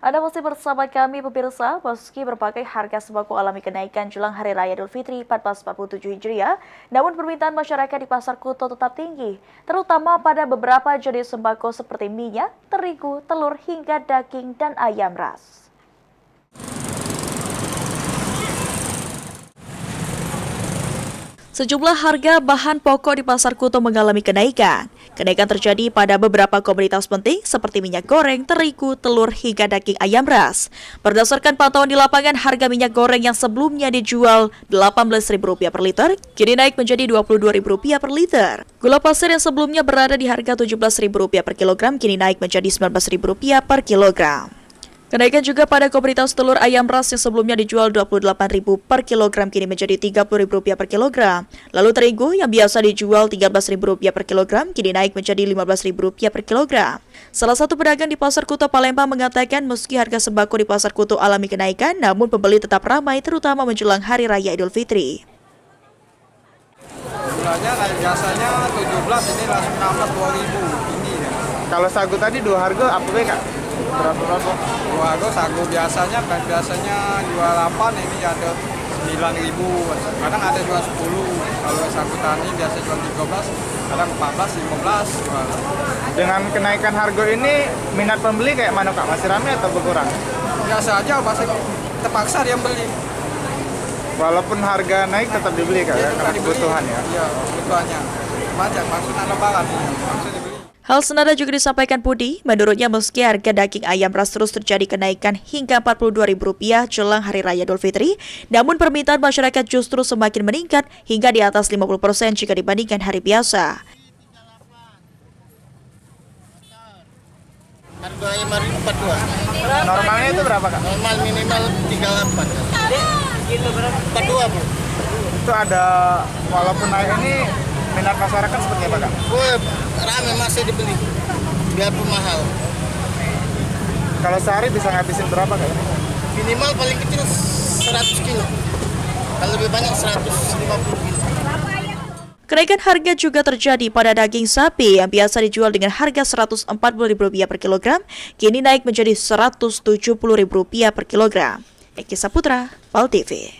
Anda masih bersama kami pemirsa, meski berbagai harga sembako alami kenaikan jelang Hari Raya Idul Fitri 1447 Hijriah, namun permintaan masyarakat di Pasar Kuto tetap tinggi, terutama pada beberapa jenis sembako seperti minyak, terigu, telur, hingga daging dan ayam ras. Sejumlah harga bahan pokok di Pasar Kuto mengalami kenaikan. Kenaikan terjadi pada beberapa komoditas penting seperti minyak goreng, terigu, telur, hingga daging ayam ras. Berdasarkan pantauan di lapangan, harga minyak goreng yang sebelumnya dijual Rp18.000 per liter, kini naik menjadi Rp22.000 per liter. Gula pasir yang sebelumnya berada di harga Rp17.000 per kilogram, kini naik menjadi Rp19.000 per kilogram. Kenaikan juga pada komoditas telur ayam ras yang sebelumnya dijual Rp28.000 per kilogram kini menjadi Rp30.000 per kilogram. Lalu terigu yang biasa dijual Rp13.000 per kilogram kini naik menjadi Rp15.000 per kilogram. Salah satu pedagang di Pasar Kuto Palembang mengatakan meski harga sembako di Pasar Kuto alami kenaikan, namun pembeli tetap ramai terutama menjelang Hari Raya Idul Fitri. Gulanya biasanya 17, ini langsung nambah 2.000 ini ya. Kalau sagu tadi dua harga apa Kak? Berapa? Dua harga sagu biasanya 28, ini ada 9.000, kadang ada jual 10. Kalau sagu tani biasa jual 13, kadang 14, 15 jual. Dengan kenaikan harga ini minat pembeli kayak mana Kak? Masih ramai atau berkurang? Biasa aja pasti terpaksa dia beli. Walaupun harga naik tetap dibeli Kak ya, karena kebutuhan ya. Iya, kebutuhannya. Macam maksudnya lebaran, maksudnya dibeli. Hal senada juga disampaikan Budi. Menurutnya meski harga daging ayam ras terus terjadi kenaikan hingga Rp42.000 jelang Hari Raya Idul Fitri, namun permintaan masyarakat justru semakin meningkat hingga di atas 50% jika dibandingkan hari biasa. Harga ayam hari 42. Normalnya itu berapa Kak? Normal minimal 38. Gitu berapa? 42, Bro. Itu ada, walaupun naik ini minat masyarakat seperti apa Kak? Rame masih dibeli. Biarpun mahal. Kalau sehari bisa ngabisin berapa Kak? Minimal paling kecil 100 kilo. Kalau lebih banyak 150 kilo. Kenaikan harga juga terjadi pada daging sapi yang biasa dijual dengan harga Rp140.000 per kilogram, kini naik menjadi Rp170.000 per kilogram. Eki Saputra, PAL TV.